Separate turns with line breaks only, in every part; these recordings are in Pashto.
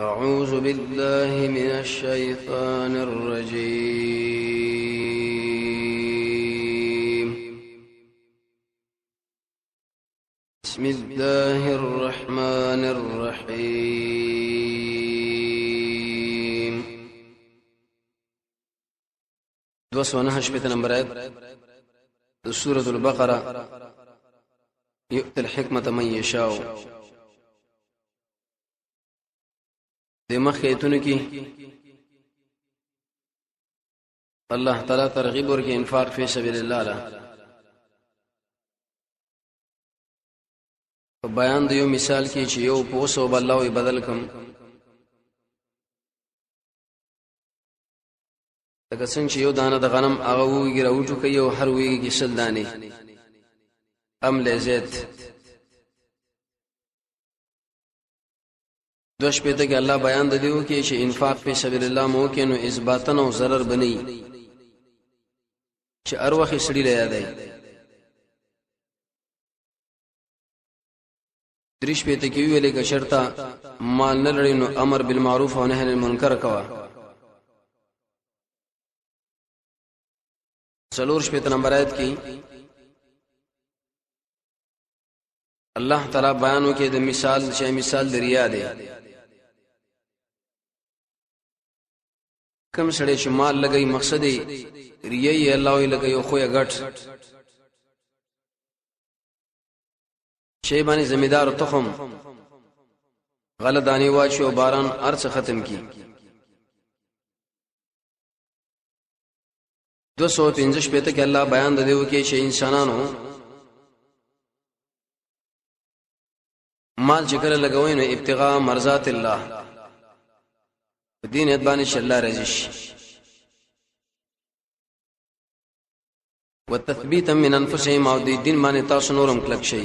أعوذ بالله من الشيطان الرجيم. بسم الله الرحمن الرحيم. 209 نمبر آيات سورة البقرة. يؤتي الحكمة من يشاء. د مخکې ایتونو کې الله تعالی ترغیب ورکړي انفاق فی سبیل الله لا په بیان د یو مثال کې چې یو پوسو بلوي بدل کم لکه څنګه چې یو دانه د غنم هغه ویږي راوټو کوي او هر ویږي کې سل دانې ام لزیت دوش پته کې الله بیان د دیو کې چې انفاق په سبیل الله مو کې نو اثباتن او ضرر بنئ چې اروخه سړي له یادای دریش پته کې ویلې کې شرطه مال نه لري نو امر بالمعروف او نهي عن المنکر کوا. څلور شپته نمبر آیت کې الله تعالی بیانو کې د مثال چې مثال د ریا دی. کم سړی چې مال لګي مقصد یې ریه الله یې لګي خو یې غټ شی باندې زمیدار تخم غلط دانی واچو باران ارڅ ختم کی. 215 پته کې الله بیان د دیو کې چې انسانانو مال چې کله لګوي نو ابتغاء مرضات الله دین ادبان الله رزش وتثبيتا من انفسهم او دین باندې تاسو نورم کلک شي.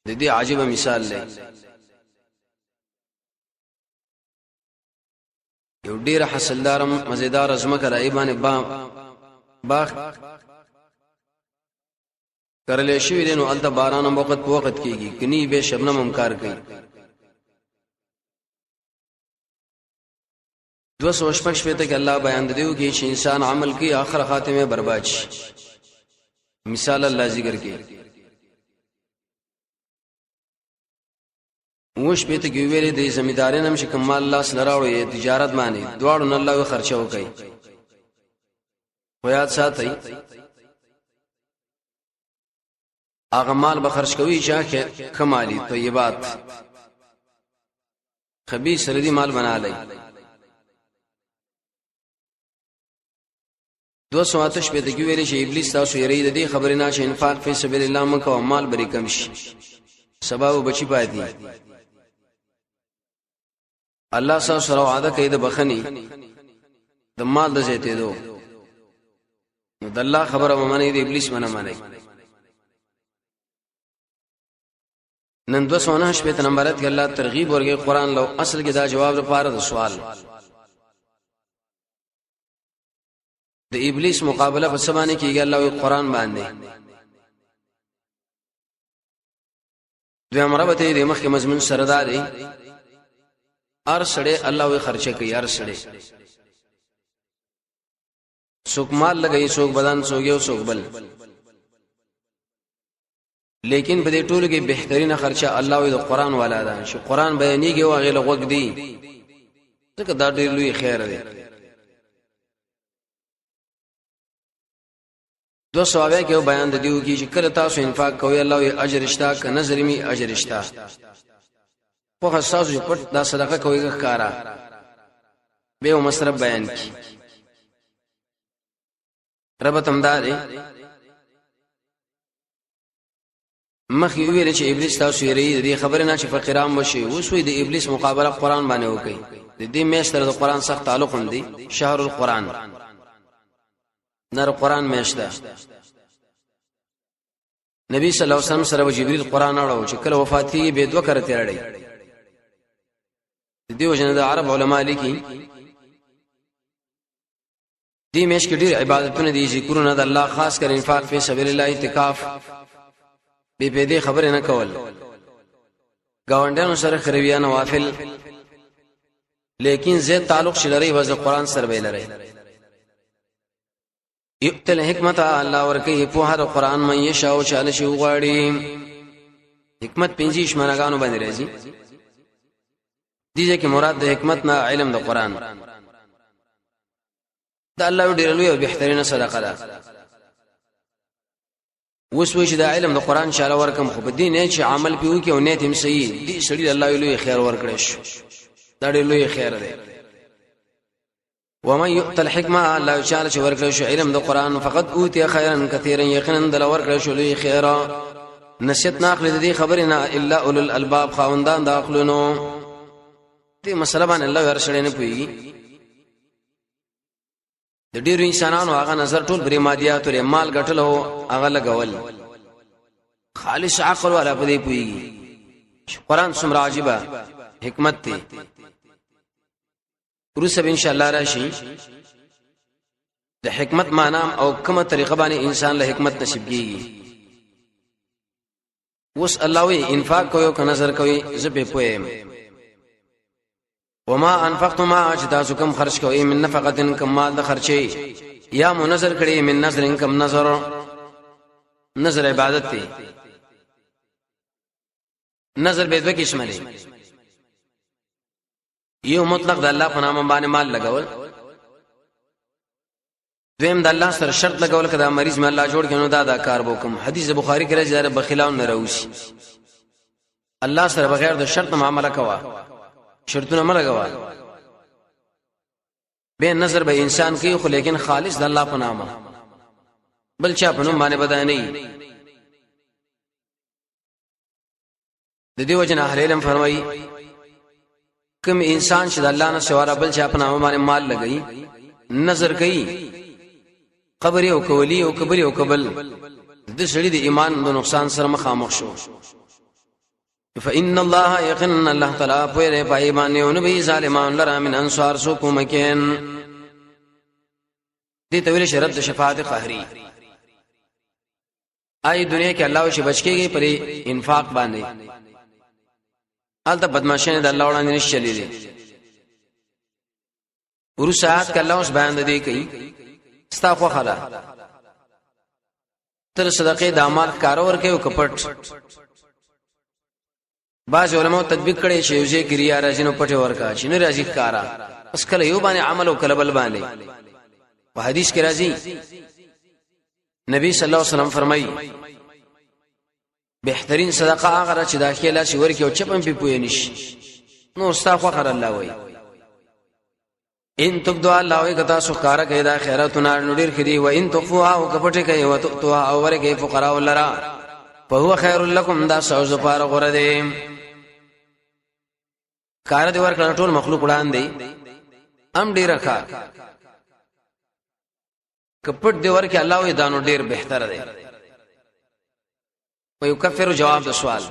د دې عجيبه مثال لې یو ډیر حاصلدارم مزیدار ازمکه راي باندې باغ کرلې شوی دي نو الته باران وخت کیږي کني به شبنم امکار کوي. 215 پته کې الله بیان دیو کې چې انسان عمل کوي اخر خاتمه برباد شي. مثال الله ذکر کوي. وش پته کې ویلې د زمیدارین هم چې کمال الله سره راوړي تجارت باندې دواړو نه الله خرچه وکړي. خو یاد ساتئ هغه مال به خرج کوي چې کمالي طیبات خبيث ردی مال بنا لای. 208 پته کې ویلې چې ابلیس تاسو یې ری د دې خبرې نه چې انفاق فی سبیل الله مکو مال بری کم شي سبب بچی پاتې. الله سره وعده کوي د بخنی د مال د زیته دو نو د الله خبره ومني د ابلیس منه مانی. نن 209 پته نمبر ات کې الله ترغیب ورګي قران لو اصل کې دا جواب لپاره د سوال د ابلیس مقابله په سبانه کېږي الله او قران باندې. دوی امربته د مخکې مضمون سره دا دی ار سړی الله وي خرچه کوي ار سړی څوک مال لګي څوک بدن څوک یو څوک بل لیکن په دې ټولو کې بهترینه خرچه الله وي د قران والا ده چې قران بیانېږي او هغه لغوک دی ځکه دا ډېر لوی خیر دی. 200 کې بیان د دیو کې چې کله تاسو انفاق کوئ الله یې اجر اشتا ک نظر می اجر اشتا په خاصه پټ دا صدقه کوي ښکارا به مصرف بیان کی رب تمداري مخې ویل چې ابلیس تاسو یې ری خبره نه چې فقیرام وشي وسوي د ابلیس مقابله قران باندې وکي. د دې میشتره د قران سخت تعلق هم دی. شهر القران نر قران میشته نبی صلی الله علیه وسلم سره جبرئیل قران اړو چې کله وفاتی به دوه کرته اړي. د دې وجنه د عرب علما لیکي دې میش کې ډېر عبادتونه دي ذکرونه د الله خاص کر انفاق فی سبیل الله اعتکاف به دې خبره نه کول گاونډیانو سره خرویان نوافل لیکن زید تعلق شلري وز قرآن سره ویلري یؤتل حکمت الله ورکه په هر قرآن من یشاء چاله شی غواړي حکمت 25 منګانو باندې راځي دي چې مراد د حکمت نه علم د قرآن د الله ډیر لوی او بهترینه صدقه ده وسوي چې د علم د قرآن شاله ورکم خو بدین نه چې عمل پیو کې او نیت هم صحیح دي سړي الله لوی خیر ورکړي شو دا ډیر لوی خیر دی ومن يؤت الحكمه الله تعالی چې ورکړي شو علم د قرآن فقط اوتی خیرا کثیرا یقینا د ورکړي شو لوی خیره نسیت ناخله دي خبرنا الا اولو الالباب خاوندان د عقلونو دې مسله باندې الله ورسره نه پوي د ډیرو انسانانو هغه نظر ټول بری مادیات او مال ګټلو هغه لګول خالص عقل ولا پدې پوي قرآن څومره عجيبه حکمت دی ورسره ان شاء الله راشي د حکمت معنا او کومه طریقه باندې انسان له حکمت نصیب کیږي وس الله وی انفاق کوي او نظر کوي زبې پویم وما انفقتم ما اجتاسو کم خرج کوي من نفقه کم مال د خرچي یا منظر کړي من نظر کم نظر عبادت دی نظر به دوه قسمه دي یو مطلق د الله په نام باندې مال لګول دویم د الله سره شرط لګول کدا مریض مې الله جوړ کینو دا کار وکم حدیث بخاری کې راځي بخیلان نه راوسی الله سره بغیر د شرط معاملې کوا شرطونه ملګوا به نظر به انسان کوي خو لیکن خالص د الله په نامه بل چا په نوم باندې بدای نه د دې وجنه اهل علم فرمایي کوم انسان چې د الله نه سوا بل چا په نامه باندې مال لګي نظر کوي قبر او کولی او کبر او قبل د سړي د ایمان د نقصان سره مخامخ شو فإن الله يقن الله تعالی پوره پای باندې او نبی ظالمان لرا من انصار سو کومکین دې ته ویل شرط د شفاعت قهري آی دنیا کې الله شي بچکیږي پر انفاق باندې البته بدمعشین د الله وړاندې نشلې دي ورسات ک الله اوس بیان دی کوي ستا خو خلا تر صدقې د اعمال کارور کوي او کپټ بعض علماء تطبیق کړي چې یوځای کړیا راځي نو پټه ورکا چې نه راځي کارا اس کله یو باندې عمل او کله بل باندې په حدیث کې راځي نبی صلی الله علیه وسلم فرمایي بهترین صدقه هغه چې داخله شي ورکی او چپم په پوي نشي نو استغفر خر الله وای ان تبدو الله وای کتا سو کار کوي دا خیراتونه نډیر خدي و ان تخفوها او کپټه کوي او تقتوها او ورکی فقراء ولرا فهو خير لكم دا سوز پار غره دي کار دی ورکړه ټول مخلوق وړاندې ام ډیر ښه کپټ دی ورکه الله وی دانو ډیر بهتر دی ويكفر جواب د سوال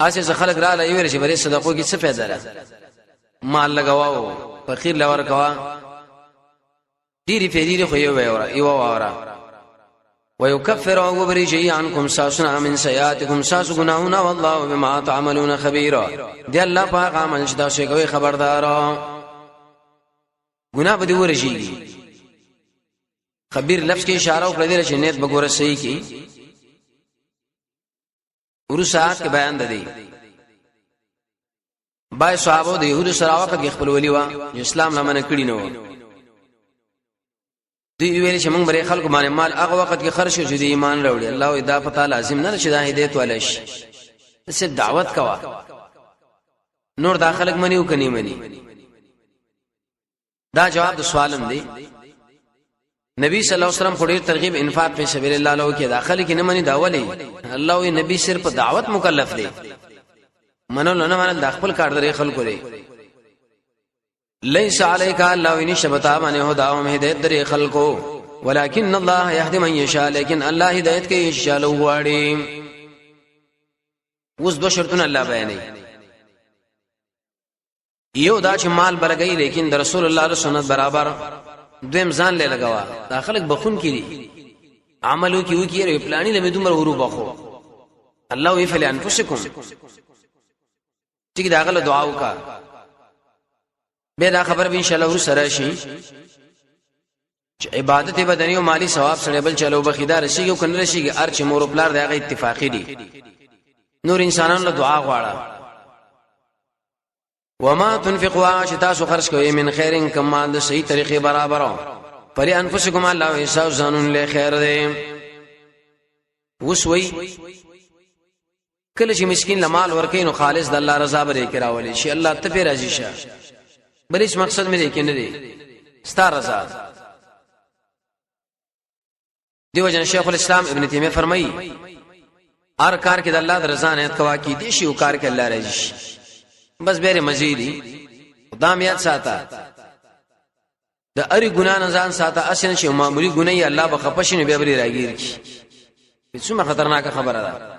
اساس خلق را لایوي چې بری صدقو کې څه فائدہ ده مال لګاو فقیر لور کوا ډیری فیری خو یو وره ويكفر وبرجي عنكم ساسنا من سيئاتكم ساس غناهنا والله بما تعملون خبير دی الله پاک عمل شدا شي کوي خبردار ګناه به دی ورشي خبير لفظ کې اشاره وکړه چې نیت بګوره صحیح کی ورسات کې بیان ده دی بای صحابه د يهودو سره وخت کې خپل ولي وا اسلام نه منع کړی نو دی ویل چې موږ بری خلکو باندې مال هغه وخت کې خرج شو چې ایمان راوړي الله ادا پتا لازم نه چې دا هدایت ولش صرف دعوت کوا نور داخلك منی او کني منی دا جواب د سوالم دی نبی صلی الله علیه وسلم خوري ترغیب انفاق په سبیل الله له کې داخله کې نه منی دا ولی الله وی نبی صرف دعوت مکلف دی منو نه منل د خپل کار درې خلکو دی ليس عليك الله وی نشبتا باندې هدا او هدایت درې خلکو ولكن الله يهدي من يشاء لیکن الله هدایت کوي انشاء الله واړي اوس دو شرطونه الله بیانې یو دا چې مال برګي لیکن د رسول الله سنت برابر دویم ځان له لګوا دا خلک بخون کړي عملو کیو کیږي پلاني لمه دومره ورو بخو الله وی فل انفسکم ټیک دا غل دعا وکا به دا خبر به ان شاء الله ورسره شي چې عبادت بدني او مالی ثواب سره بل چلو بخیدار شي او کنه شي ارچ مور پلار دغه اتفاقی دي نور انسانانو له دعا غواړه وما تنفقوا شتاسو خرج کوي من خیرن کما د صحیح طریقې برابر پرې انفسکم الله ویساو زانون له خیر دی وسوي کله چې مسكين لمال ورکینو خالص د الله رضا بری کراولې شي الله ته په راضي شه بلې مقصد مې کې نه دی ستار رضا دیو جن شیخ الاسلام ابن تیمیہ فرمایي هر کار کې د الله د رضا نه کوا کی دي شی او کار کې الله راضي شي بس بیره مزيدي خدام یاد ساته د اری ګنا نه ځان ساته اسنه شی معمولی ګنای الله به خپشنه به بری راګیر کی څومره خطرناک خبره ده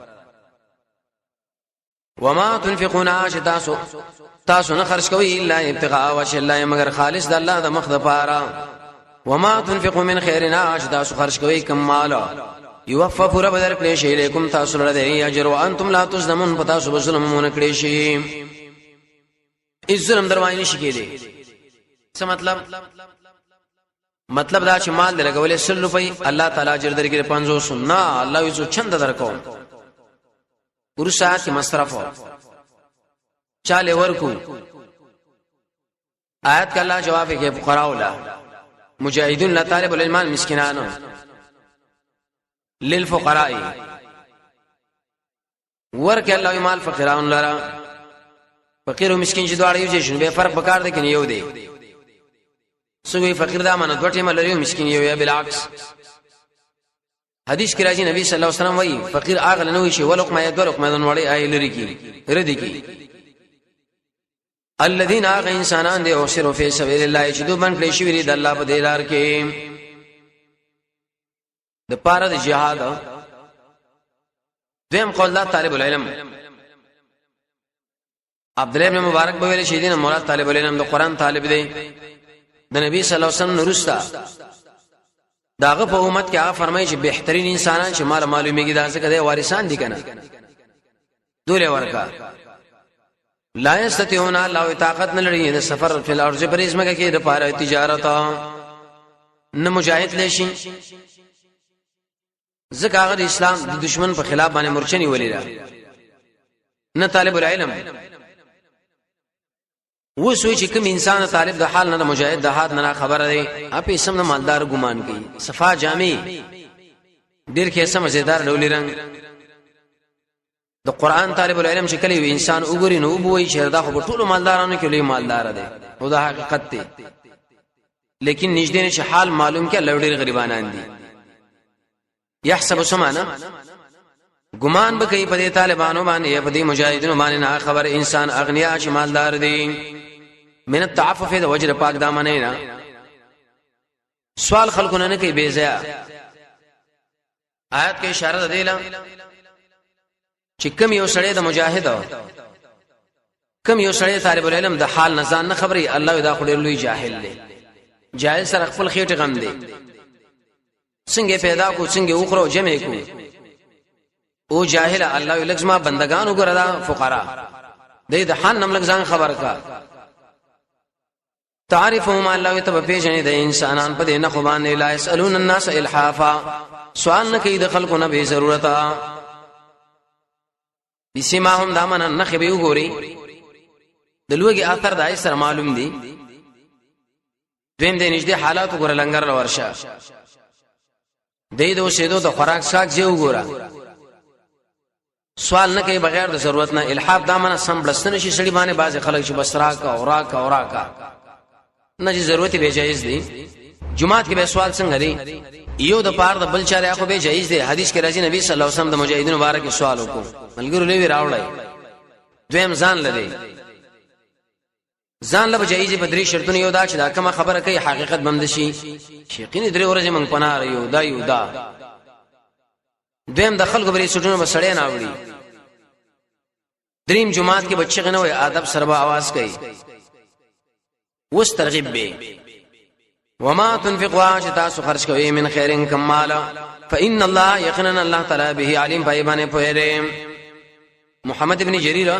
وما تنفقون تاسو نه خرج کوي الا ابتغاء وجه الله مگر خالص د الله د مخ د پاره وما تنفقوا من خيرنا تاسو خرج کوي کم مال يوفف رب درکړي شي لیکم تاسو لري اجر وانتم لا تظلمون پتا سو ظلم مون کړي شي اس ظلم دروازه نشي کېدي څه مطلب دا چې مال لګولې 100 روپۍ الله تعالی اجر درکړي 500 نه الله یې چند درکو ورسات مصرف چاله ورکو آیت کا الله جواب کې فقراء ولا مجاهدون لا طالب العلم مسکینانو للفقراء ورکه الله مال فقراون لرا فقیر او مسکین چې دواړه یو شي به فرق وکړ دي کنه یو دی سوی فقیر دا معنی دوټه مل لري مسکین یو یا بالعکس حدیث کې راځي نبی صلی الله علیه وسلم وایي فقیر اغل نه وي شي ولقمه یا دلقمه دن وړي آی لري کی ردی کی الذين اغ انسانان دي او سر فی سبیل الله چې دوی باندې شي ویری د الله په دیلار کې د پاره د جهاد دیم قول الله طالب العلم عبد الله بن مبارک به ویل شي دین مراد طالب العلم د قران طالب دی د نبی صلی الله علیه وسلم نورستا داغه په امت کې هغه فرمایي چې بهترین انسانان چې مال معلومیږي دا څنګه دي وارثان دي کنه دوله ورکا لا یستطيعون الله طاقت نه لري د سفر فل ارض پر اسمه کې د پاره تجارت نه مجاهد لشي ځکه هغه د اسلام د دشمن په خلاف باندې مرچنی ولیدا نه طالب العلم وسوي چې کوم انسان طالب د حال نه د مجاهد د حال نه خبره دی اپ اسم نه مالدار ګمان کوي صفا جامع ډیر کې سم مزیدار ډولې رنگ د قران طالب العلم چې کله یو انسان وګوري نو وبوي چې دا خو ټول مالدارانو کې لوی مالدار دی او دا حقیقت دی لیکن نږدې نه حال معلوم کې لوړ غریبانان دي يحسب سمانا ګمان به کوي په دې طالبانو باندې په دې مجاهدینو باندې نه خبر انسان اغنیا چې مالدار دي من التعفف د وجر پاک دامنه نه سوال خلقونه نه کوي بے ځای آیت کې اشاره ده له چې کوم یو سړی د مجاهد کوم یو سړی طالب العلم د حال نه ځان نه خبري الله دا خو ډېر لوی جاهل دی جاهل سره خپل خېټه غم دی څنګه پیدا کو څنګه وخرو جمع کو او جاهل الله لګما بندگان وګردا فقرا د حال نم لګ ځان خبر کا تعرفهم الله تب پیژنې د انسانان په دې نه خو باندې لا يسالون الناس الحافا سوال نه کوي د خلکو نه به ضرورت بسمهم دامن نه خبي وګوري د لوګي اثر دای سره معلوم دي دویم د نږدې حالات وګور لنګر ورشه دې دوه د خوراک شاک جو وګوره سوال نه کوي بغیر د ضرورت نه الحاف دامن سم بلستنه شي سړي باندې باز خلک چې بسرا کا اورا کا نه چې ضرورت به جایز دي جمعات کې به سوال څنګه دي یو د پاره د بل چاره خو به جایز دي حدیث کې راځي نبی صلی الله علیه وسلم د مجاهدینو مبارک سوال وکړو ملګرو لوي راوړای دویم ځان لدی ځان له جایز په درې شرطونه یو دا چې دا کومه خبره کوي حقیقت بند شي شیقین درې ورځې مونږ پناه یو دا دویم د خلکو بری سټونو بسړې نه وړي دریم جمعات کې بچی غنه وي ادب سره به आवाज کوي وس ترغیب به وما تنفقوا تاسو خرج کوي من خیرن کمالا فان الله یقینا الله تعالی به علیم پایبانه پوهره محمد ابن جرير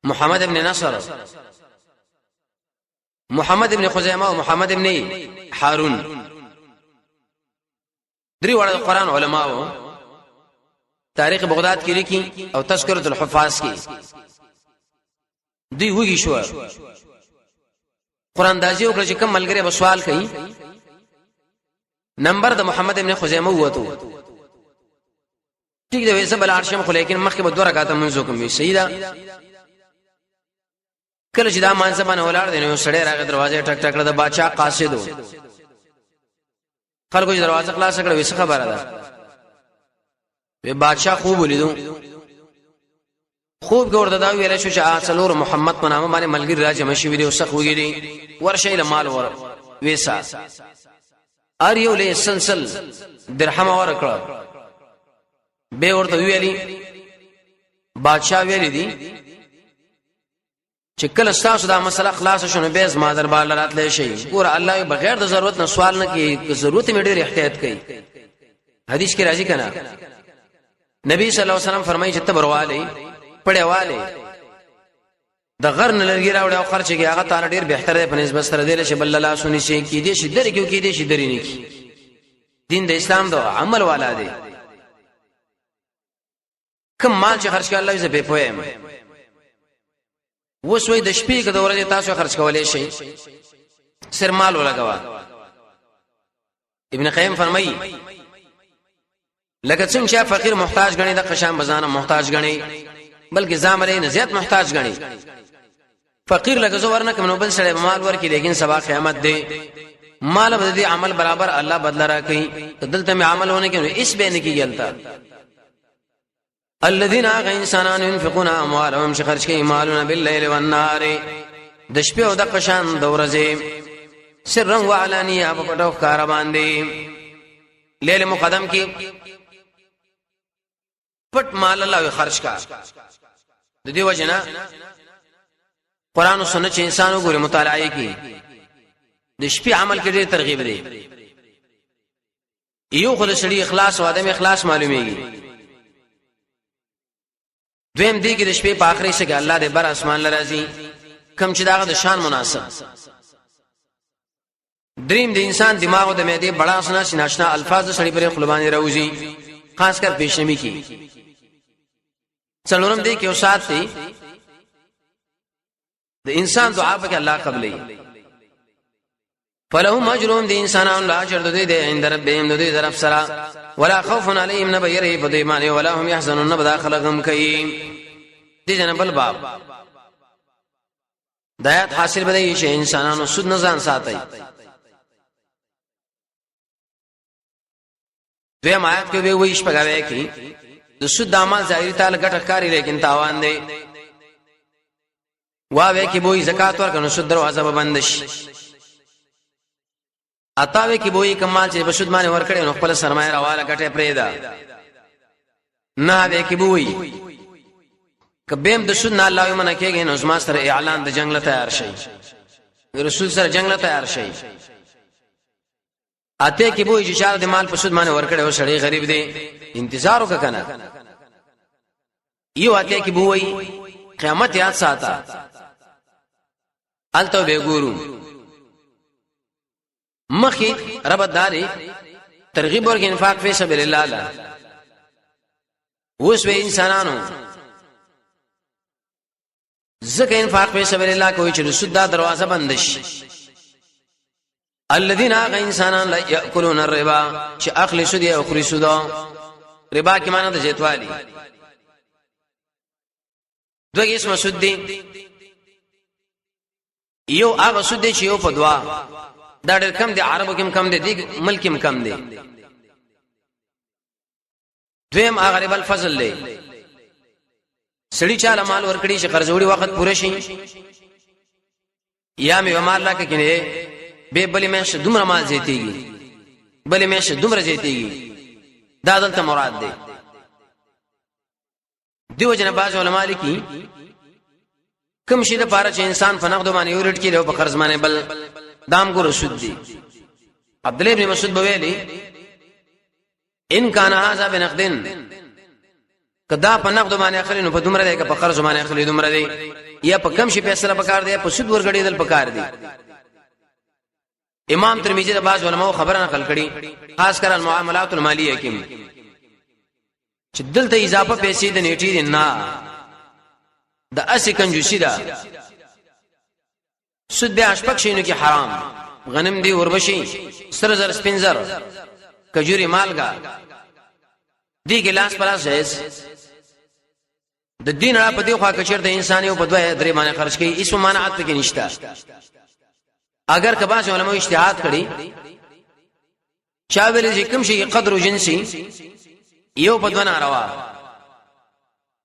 محمد ابن نصر محمد ابن خزیمه او محمد ابن هارون درې وړ قرآن علماء تاریخ بغداد کې لیکي او تذکرۃ الحفاظ کې دوی وږي شو قرآن دازي وکړه چې کوم ملګری به سوال کوي نمبر د محمد ابن خزیمه وته ٹھیک دی ویسه بل عرشم خو لیکن مخکې به 2 رکعات منځو کوم سیدا کله چې دا مانځه باندې ولاړ دی نو سړی راغی دروازه ټک ټک کړه د بادشاہ قاصدو خلکو دروازه خلاص کړه ویسه خبره ده وی بادشاہ خوب ولیدو خوب ګور دا ویل شو چې اصلور محمد په نامه باندې ملګری راځي مشي ویډیو سخ وګړي ورشه له مال ور ویسا ار یو له سلسل درهم ور کړه به ورته ویلي بادشاہ ویلي دي چې کله تاسو دا مسله خلاص شونه به زما دربار لراتلی شي ګور الله بغیر د ضرورت نه سوال نه کوي ضرورت می ډېر احتیاط کوي حدیث کې راځي کنه نبی صلی الله علیه وسلم فرمایي چې تبرواله پړېواله د غرن لرګي راوړ او خرچ کې هغه تعالی ډېر بهتر دی په نسبت سره دی چې بل الله سونی شي کې دې شي درې کې دې شي درې نه کی دین د اسلام د عمل والا دی کوم مال چې خرج کړه الله یې به پوهه وسوي د شپې کې د ورځې تاسو خرج کولای شي سر مال ولګوا ابن قیم فرمایي لکه څنګه چې فقیر محتاج غني د قشان بزانه محتاج غني بلکې زامره نه زیات محتاج غني فقیر لکه زو ورنه کوم نو بل سره مال ورکی لیکن سبا قیامت دی مال بد دي عمل برابر الله بدل را کوي دلته می عمل ہونے کې اس به نه کیږي الذين انسانان ينفقون اموالهم شخرج کوي مالونه بالليل والنهار د شپې او د قشان د ورځې سرا وعلانيه په پټو کار باندې لیل مقدم کې پټ مال الله خرج کا د دې وجنه قران او سنت چې انسانو ګوره مطالعه کوي د شپې عمل کې ډېر ترغیب دی یو خل سړي اخلاص او ادم اخلاص معلومیږي دویم دی کې د شپې په اخري څخه الله دې بر اسمان لرازي کم چې داغه د شان مناسب دریم د انسان دماغ او د معده بڑا اسنا شناشنا الفاظ سړي پر خلبانی راوځي خاص کر پیشنمی کی څلورم دی کې او سات دی د انسان دعا په الله قبلې فلهم اجرهم دي انسانان لا اجر دوی عند ربهم دوی طرف سره ولا خوف عليهم نبيره بديمان ولا هم يحزنون نبدا خلقهم كي دي جنبل باب دایات حاصل بدای شي انسانانو سود نزان ساتي دویم آیات کې به ویش پګاوي کی د سود د عمل ظاهري تعالی ګټه کاری لیکن تاوان دی واوي کې بوې زکات ورکړو سود دروازه بند شي اتاوي کې بوې کمال چې بسود باندې ورکړي نو خپل سرمایه راواله ګټه پرېدا نه وي کې بوې کبهم د سود نه الله یې منع کېږي نو زما سره اعلان د جنگ له تیار شي رسول سره جنگ له تیار شي اته کې بوې چې شال د مال په سود باندې ورکړي او سړی غریب دی انتظار وکړه یو اته کې بوې قیامت یاد ساته الته به ګورو مخي رب داري ترغیب ورګ انفاق فی سبیل الله لا اوس به انسانانو زکه انفاق فی سبیل الله کوئی چې سود دا دروازه بند شي الذين انسانان لا ياكلون الربا چې اخلي سود او خوري سود ربا کې معنی د زیتوالی دوه اسم سود دي یو هغه سود دي چې یو په دوا دا ډېر کم دي عربو کې کم دي د ملک کې کم دي دویم هغه ربا الفضل دی سړي چاله مال ورکړي چې قرض وړي وخت پوره شي یا مې مال لا کې نه به بلې مې دومره مال زیاتېږي بلې مې دومره زیاتېږي دا دلته مراد دی دیو جن باز علماء لیکي کوم شي د پاره چې انسان په نقد باندې یورټ کې له په قرض باندې بل دام ګور سود دی عبد الله ابن مسعود بویلی ان کان هذا بنقدن کدا په نقد باندې اخلي نو په دومره دی که په قرض باندې اخلي دومره دی یا په کم شي پیسې را پکار دی په سود ورګړي دل پکار دی امام ترمذی د باز علماء خبره نقل کړي خاص کر المعاملات المالیه کې چې دلته اضافه پیسې د نیټې دي نه د اسی کنجوسی ده سود به اشپک شینو کې حرام غنم دی وربشي سر زر سپینزر کجوري مالګه دی ګلاس پلاس جایز د دین را په دی خوا کچر د انسان یو په دوه درې باندې خرج کوي اسو مانعت کې نشته اگر کباس علماء اجتهاد کړي چا ویل چې کوم شي قدر جنسي یو په دوه ناروا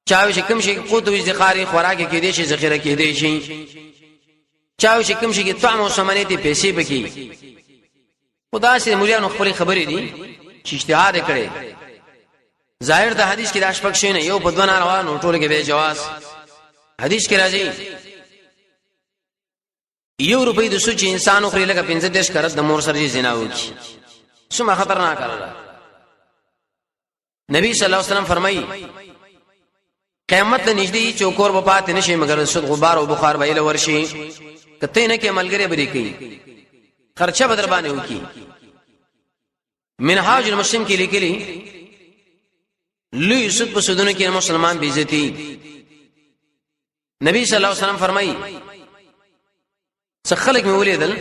چا چې کوم شي قوت او ذخیره خوراک کې دي شي ذخیره کې دي شي چا چې کوم شي کې طعم او ثمنه دي پیسې بکی خدا سي مولانو خپل خبرې دي چې اجتهاد کړي ظاهر د حدیث کې راش پکښې نه یو په دوه ناروا نو ټول کې به جواز حدیث کې راځي یو روپۍ د سوچ انسانو خوري لکه 15 کرت د مور سره زنا وکي څومره خطرناک کار نبی صلی الله علیه وسلم فرمایي قیامت ته نږدې چوکور به پات نشي مگر سود غبار او بخار به له ورشي کته نه کې ملګری بری کوي خرچه بدر باندې وکي منهاج المسلم کې لیکلي لوی سود په سودونو کې مسلمان بی عزتی نبی صلی الله علیه وسلم فرمایي څه خلک مې ولیدل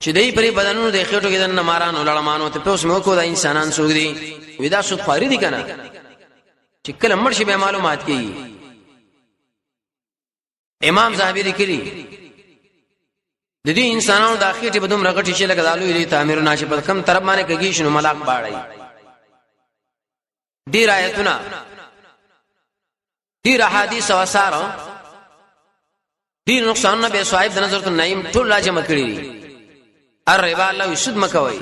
چې دای پرې بدنونو د خېټو کې دنه مارانو لړمانو ته پوس مې وکړه د انسانان سوګ دي ودا سود خاري دي کنه چې کله مرشي به معلومات کوي امام زاهبی لیکلی د دې انسانانو د اخیټه بدوم رغټی چې لکه دالو یې تعمیر ناشي په کم طرف باندې کږي شنو ملاق باړای ډیر آیتونه ډیر احادیث او آثار ډیر نقصان به صاحب د نظر النعیم ټول راجم کړی الربا الله يسد مکوي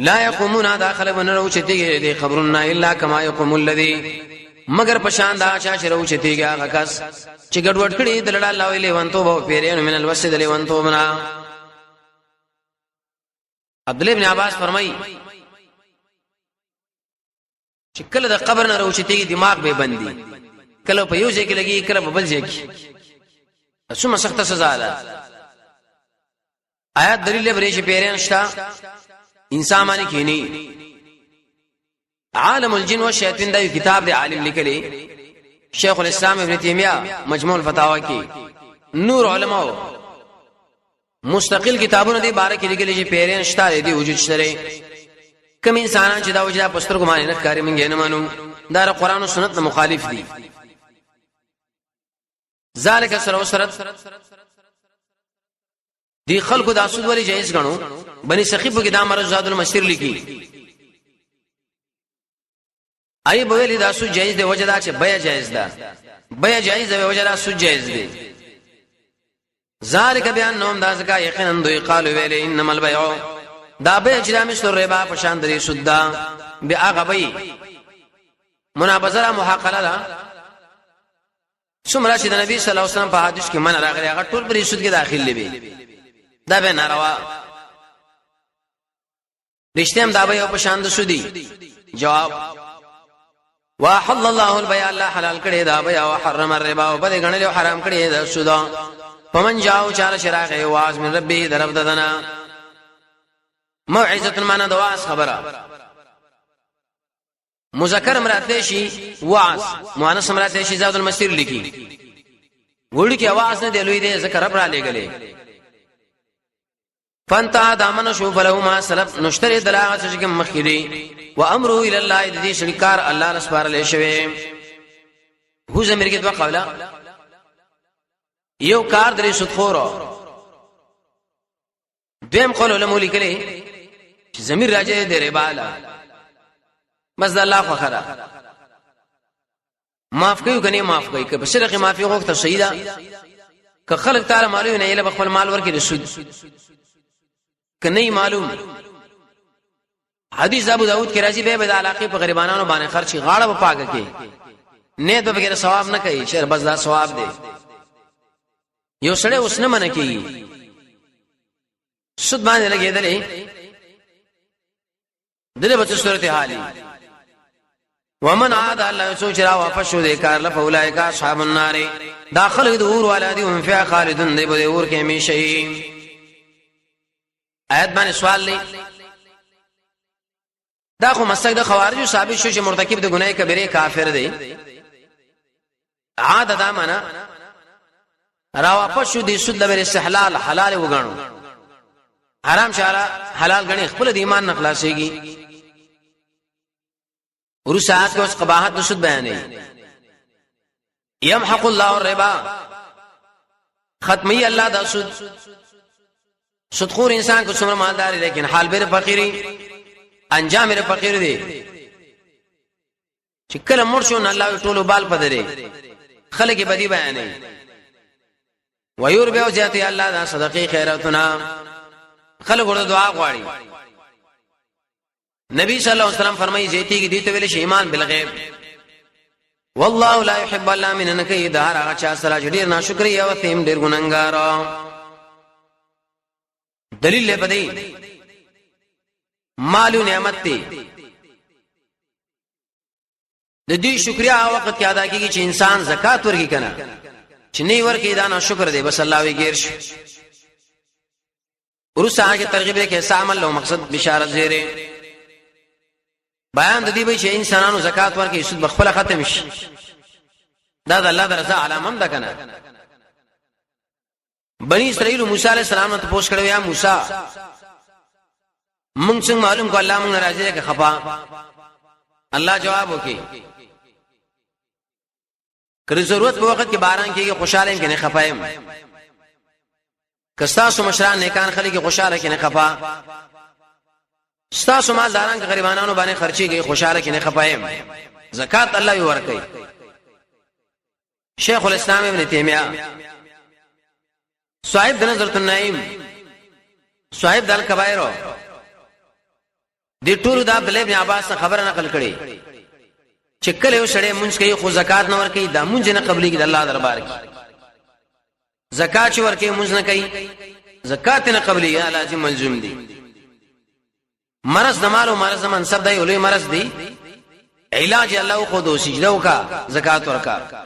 لا يقومون داخل ونرو چتیږي د خبرنا الا كما يقوم الذي مگر پشان دا چا شرو چتیږي غکس چې ګډوډ کړي د لړ الله ویلې وانتو به پیرین من الوسد له وانتو بنا عبد الله ابن عباس فرمایي چې کله د قبر نه روچتیږي دماغ به بندي کله په یو ځای کې لګي کله په بل ځای کې څومره سخت سزا ده آیات دلیل برېش پیرین شتا انسان باندې کینی عالم الجن والشیاطین دا یو کتاب دی عالم لیکلی شیخ الاسلام ابن تیمیہ مجموع الفتاوا کې نور علماء مستقل کتابونه دی بارے کې لیکلي چې پیرین شتا دی وجود شته کوم انسانان چې دا وجدا پستر کو باندې نه کاری منګې نه مانو دا قرآن او سنت نه مخالف دي ذالک سرت دی خلقو د اسود ولی جایز غنو بني سخیب کې دا مرز زاد المسیر لیکي ای بولی دا اسود جایز دی وجدا چې بیا جایز ده بیا جایز دی وجدا اسود جایز دی ذالک بیان نوم دا ځکه یقینا دوی قالو ویل انما البيع دا به اجرام سر ربا پشان دري سودا بیا غبي منابذره محاقله ده څومره چې د نبی صلی الله علیه وسلم په حدیث کې من راغلی هغه ټول پرې سود کې داخل لوي دا به ناروا رښتیم دا به په شان د سودی جواب واحل الله البيع الله حلال کړي دا بيع او حرم الربا او بل غنل حرام کړي دا سودا فمن جاءو چار شراغه واز من ربي درب ددنا موعظه المعنى دواس خبره مذکر مراد شي واز مؤنث مراد شي زاد المسیر لیکي وړي کې आवाज نه دی لوی دی ذکر رب را لګلې فانتا دامن شو فلهما سلف نشتري دلاغه چې کوم مخکري وامره الى الله دې شریکار الله رسپار له شوی هو زمیر کې دوه قوله یو کار درې سودخور دیم قول علماء لیکلي چې زمیر راځي د رباله مزد الله خو خره معاف کوي کني معاف کوي که بشرق معافي وخت سیدا که خلق تعالی مالو نه یله خپل مال ورکړي سود کني معلوم حدیث ابو داود کې راځي به د علاقه په غریبانو باندې خرچي غاړه په پاګه کې نه د بغیر ثواب نه کوي شر بس دا ثواب دی یو سړی اوس نه منه کوي سود باندې لګیدلې دله بچ صورت حالي ومن عاد الله سوچ را واپس شو دې کار لفولایک اصحاب النار داخل د اور ولادي هم فی خالدون دې به اور کې همیشه آیت باندې سوال لې دا خو مسلک د خوارجو ثابت شو چې مرتکب د ګناه کبیره کافر دی عاد دا معنا را واپس شو د سود لپاره استحلال حلال وګڼو حرام شارع حلال غني خپل د ایمان نه خلاصيږي ورسات کو اس قباحت د سود بیانې يمحق الله الربا ختمي الله د سود سودخور انسان کو څومره مالدار دی لیکن حال به فقيري انجام یې فقیر دی چې کله مرشو نه الله ټولو بال پدري خلک بدی بیانې ويور به ذاتي الله دا صدقې خیراتنا خلک ورته دعا غواړي نبی صلی الله علیه وسلم فرمایي زيتي کې دي ته ویل شي ایمان بالغیب والله لا يحب الله من نکي دار هغه چا سره ډیر ناشکری او تیم ډیر ګننګار دلیل له بدی مالو نعمت ته د دې شکریا وخت کې ادا کیږي چې انسان زکات ورکړي کنه چې نه ورکړي دا نه شکر دی بس الله وی غیر شي ورسره هغه ترغیب کې عمل له مقصد بشارت زیره بیان د دې به چې انسانانو زکات ورکړي سود بخپله ختم شي دا د الله درزه علامه ده کنه بنی اسرائیل موسی علیہ السلام ته پوښتنه کړو یا موسی مونږ څنګه معلوم کو الله مونږ راځي کې خفا الله جواب وکي کله ضرورت په وخت کې باران کېږي خوشاله یم کې نه خفایم کستا سو مشران نیکان خلک خوشاله کې نه خفا ستا سو مالداران کې غریبانو باندې خرچي کې خوشاله کې نه خفایم زکات الله یې ورکي شیخ الاسلام ابن تیمیہ صاحب د نظرۃ النعیم صاحب د الکبائر د ټول د عبد الله ابن عباس خبره نقل کړي چې کله یو سړی مونږ کوي خو زکات نه ورکي دا مونږ نه قبليږي د الله دربار کې زکات چې ورکي مونږ نه کوي زکات نه قبليږي لازم ملزم دي مرض د مال او مرض منصب دی ولې مرض دی علاج الله خو دو سجده وکا زکات ورکا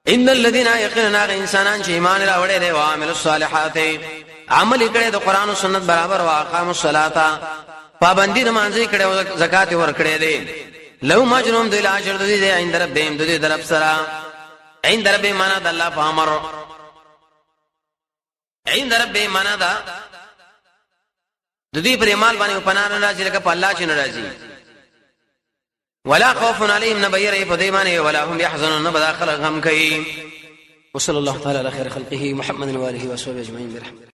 ان الذين يقيننا انسانان چې ایمان راوړي دي او عمل الصالحات عمل کړي د قران او سنت برابر او اقام الصلاه پابندی نمازي کړي او زکات ورکړي دي لو مجرم دی الاجر دی عند ربهم دی درب سرا عند رب معنا د الله په امر عند رب معنا دا د دې پر مال باندې پناه نه راځي لکه په الله چې ناراضي ولا خوف عليهم نبير فديمان ولا هم يحزنون نبدا خلق هم کوي وصلى الله تعالى على خير خلقه محمد واله وصحبه اجمعين برحمته